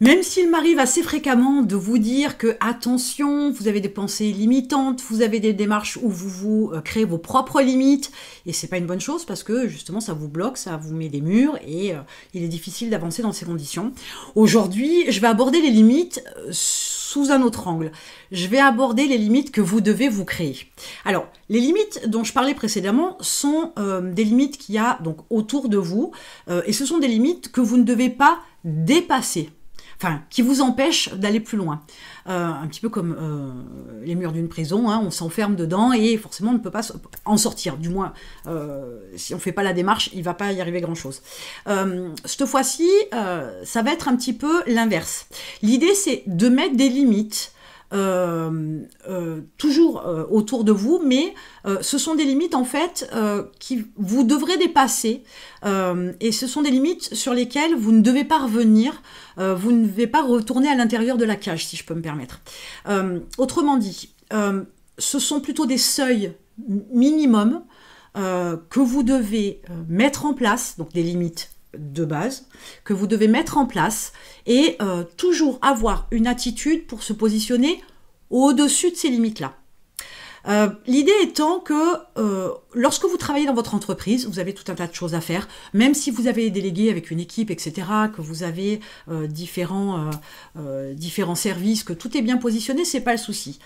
Même s'il m'arrive assez fréquemment de vous dire que, attention, vous avez des pensées limitantes, vous avez des démarches où vous créez vos propres limites, et c'est pas une bonne chose parce que justement ça vous bloque, ça vous met des murs, et il est difficile d'avancer dans ces conditions. Aujourd'hui, je vais aborder les limites sous un autre angle. Je vais aborder les limites que vous devez vous créer. Alors, les limites dont je parlais précédemment sont des limites qu'il y a donc autour de vous, et ce sont des limites que vous ne devez pas dépasser. Enfin, qui vous empêche d'aller plus loin. Un petit peu comme les murs d'une prison, hein, on s'enferme dedans et forcément on ne peut pas en sortir. Du moins, si on ne fait pas la démarche, il ne va pas y arriver grand-chose. Cette fois-ci, ça va être un petit peu l'inverse. L'idée, c'est de mettre des limites toujours autour de vous, mais ce sont des limites en fait qui vous devrez dépasser et ce sont des limites sur lesquelles vous ne devez pas revenir, vous ne devez pas retourner à l'intérieur de la cage, si je peux me permettre. Autrement dit, ce sont plutôt des seuils minimums que vous devez mettre en place, donc des limites de base, que vous devez mettre en place et toujours avoir une attitude pour se positionner au-dessus de ces limites-là. L'idée étant que lorsque vous travaillez dans votre entreprise, vous avez tout un tas de choses à faire, même si vous avez délégué avec une équipe, etc., que vous avez différents services, que tout est bien positionné, c'est pas le souci.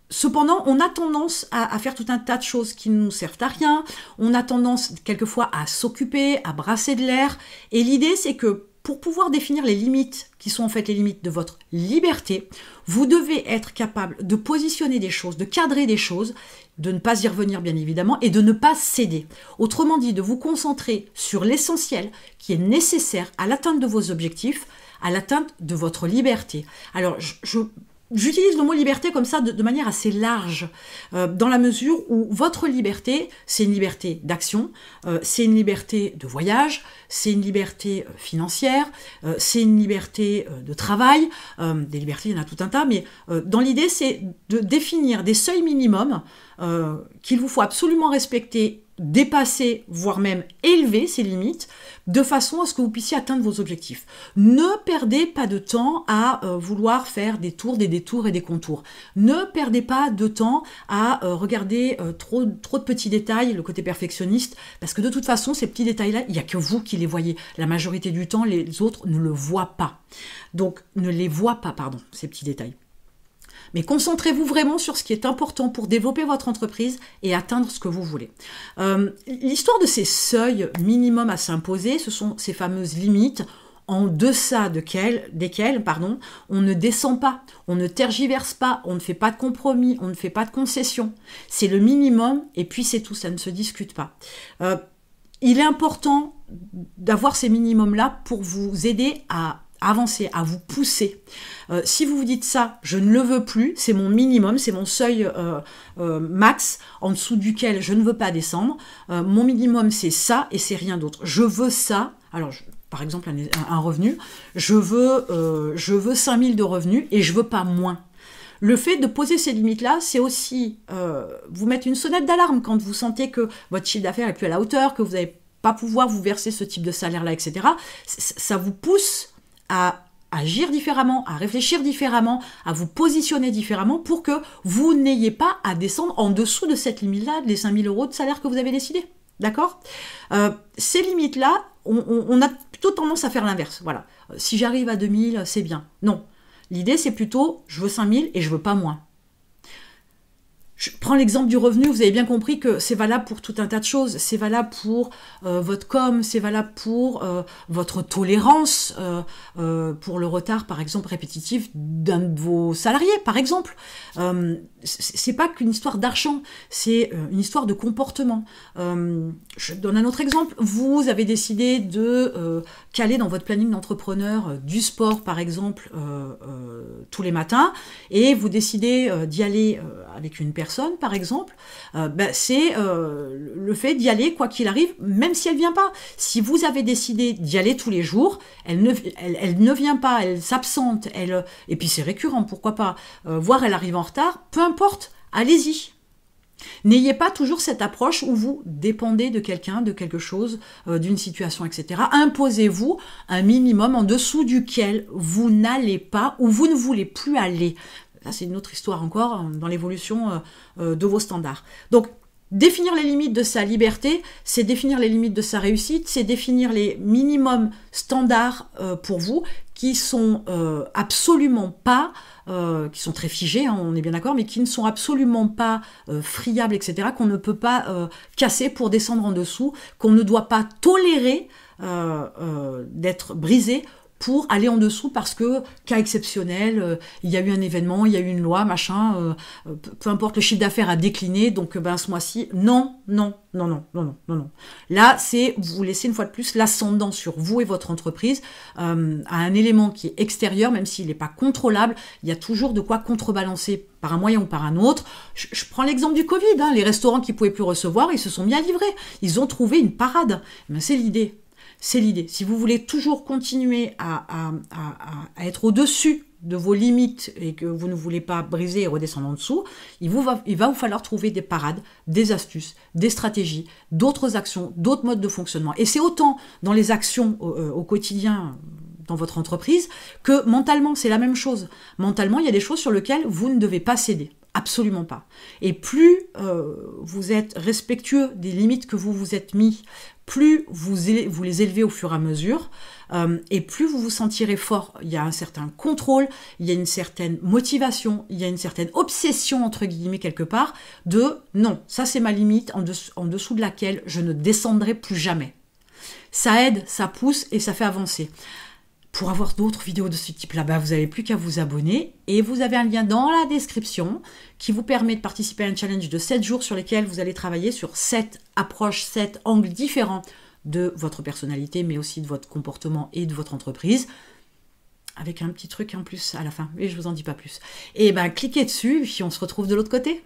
Cependant, on a tendance à faire tout un tas de choses qui ne nous servent à rien. On a tendance quelquefois à s'occuper, à brasser de l'air. Et l'idée, c'est que pour pouvoir définir les limites, qui sont en fait les limites de votre liberté, vous devez être capable de positionner des choses, de cadrer des choses, de ne pas y revenir bien évidemment, et de ne pas céder. Autrement dit, de vous concentrer sur l'essentiel qui est nécessaire à l'atteinte de vos objectifs, à l'atteinte de votre liberté. Alors, j'utilise le mot liberté comme ça de manière assez large, dans la mesure où votre liberté, c'est une liberté d'action, c'est une liberté de voyage, c'est une liberté financière, c'est une liberté de travail, des libertés, il y en a tout un tas, mais dans l'idée, c'est de définir des seuils minimums qu'il vous faut absolument respecter, dépasser, voire même élever ces limites, de façon à ce que vous puissiez atteindre vos objectifs. Ne perdez pas de temps à vouloir faire des tours, des détours et des contours. Ne perdez pas de temps à regarder trop de petits détails, le côté perfectionniste, parce que de toute façon, ces petits détails-là, il n'y a que vous qui les voyez. La majorité du temps, les autres ne le voient pas. Donc, ne les voient pas, pardon, ces petits détails. Mais concentrez-vous vraiment sur ce qui est important pour développer votre entreprise et atteindre ce que vous voulez. L'histoire de ces seuils minimums à s'imposer, ce sont ces fameuses limites en deçà desquelles on ne descend pas, on ne tergiverse pas, on ne fait pas de compromis, on ne fait pas de concessions. C'est le minimum et puis c'est tout, ça ne se discute pas. Il est important d'avoir ces minimums-là pour vous aider à avancer, à vous pousser. Si vous vous dites ça, je ne le veux plus, c'est mon minimum, c'est mon seuil max, en dessous duquel je ne veux pas descendre. Mon minimum, c'est ça et c'est rien d'autre. Je veux ça. Alors, par exemple, un revenu. Je veux 5 000 de revenus et je veux pas moins. Le fait de poser ces limites-là, c'est aussi vous mettre une sonnette d'alarme quand vous sentez que votre chiffre d'affaires est plus à la hauteur, que vous n'allez pas pouvoir vous verser ce type de salaire-là, etc. Ça vous pousse à agir différemment, à réfléchir différemment, à vous positionner différemment pour que vous n'ayez pas à descendre en dessous de cette limite-là, des 5 000 € de salaire que vous avez décidé. D'accord ? Ces limites-là, on a plutôt tendance à faire l'inverse. Voilà. Si j'arrive à 2 000, c'est bien. Non. L'idée, c'est plutôt, je veux 5 000 et je veux pas moins. Je prends l'exemple du revenu, vous avez bien compris que c'est valable pour tout un tas de choses. C'est valable pour votre com, c'est valable pour votre tolérance, pour le retard, par exemple, répétitif d'un de vos salariés, par exemple. C'est pas qu'une histoire d'argent, c'est une histoire de comportement. Je donne un autre exemple. Vous avez décidé de caler dans votre planning d'entrepreneur du sport, par exemple, tous les matins, et vous décidez d'y aller avec une personne, par exemple, c'est le fait d'y aller, quoi qu'il arrive, même si elle ne vient pas. Si vous avez décidé d'y aller tous les jours, elle ne vient pas, elle s'absente, et puis c'est récurrent, pourquoi pas, voire elle arrive en retard, peu importe, allez-y. N'ayez pas toujours cette approche où vous dépendez de quelqu'un, de quelque chose, d'une situation, etc. Imposez-vous un minimum en dessous duquel vous n'allez pas ou vous ne voulez plus aller. Ça, c'est une autre histoire encore dans l'évolution de vos standards. Donc, définir les limites de sa liberté, c'est définir les limites de sa réussite, c'est définir les minimums standards pour vous qui sont absolument pas, qui sont très figés, hein, on est bien d'accord, mais qui ne sont absolument pas friables, etc., qu'on ne peut pas casser pour descendre en dessous, qu'on ne doit pas tolérer d'être brisé pour aller en dessous parce que, cas exceptionnel, il y a eu un événement, il y a eu une loi, machin, peu importe, le chiffre d'affaires a décliné, donc ce mois-ci, non. Là, c'est vous laissez une fois de plus l'ascendant sur vous et votre entreprise à un élément qui est extérieur, même s'il n'est pas contrôlable, il y a toujours de quoi contrebalancer par un moyen ou par un autre. Je prends l'exemple du Covid, hein, les restaurants qui ne pouvaient plus recevoir, ils se sont mis à livrer, ils ont trouvé une parade. Mais c'est l'idée. C'est l'idée. Si vous voulez toujours continuer à être au-dessus de vos limites et que vous ne voulez pas briser et redescendre en dessous, il va vous falloir trouver des parades, des astuces, des stratégies, d'autres actions, d'autres modes de fonctionnement. Et c'est autant dans les actions au quotidien dans votre entreprise que mentalement, c'est la même chose. Mentalement, il y a des choses sur lesquelles vous ne devez pas céder. Absolument pas. Et plus vous êtes respectueux des limites que vous vous êtes mis, plus vous les élevez au fur et à mesure, et plus vous vous sentirez fort. Il y a un certain contrôle, il y a une certaine motivation, il y a une certaine obsession, entre guillemets, quelque part, de non, ça c'est ma limite en dessous de laquelle je ne descendrai plus jamais. Ça aide, ça pousse et ça fait avancer. Pour avoir d'autres vidéos de ce type-là, vous n'avez plus qu'à vous abonner et vous avez un lien dans la description qui vous permet de participer à un challenge de 7 jours sur lesquels vous allez travailler sur 7 approches, 7 angles différents de votre personnalité, mais aussi de votre comportement et de votre entreprise, avec un petit truc en plus à la fin, mais je ne vous en dis pas plus. Et cliquez dessus, puis on se retrouve de l'autre côté.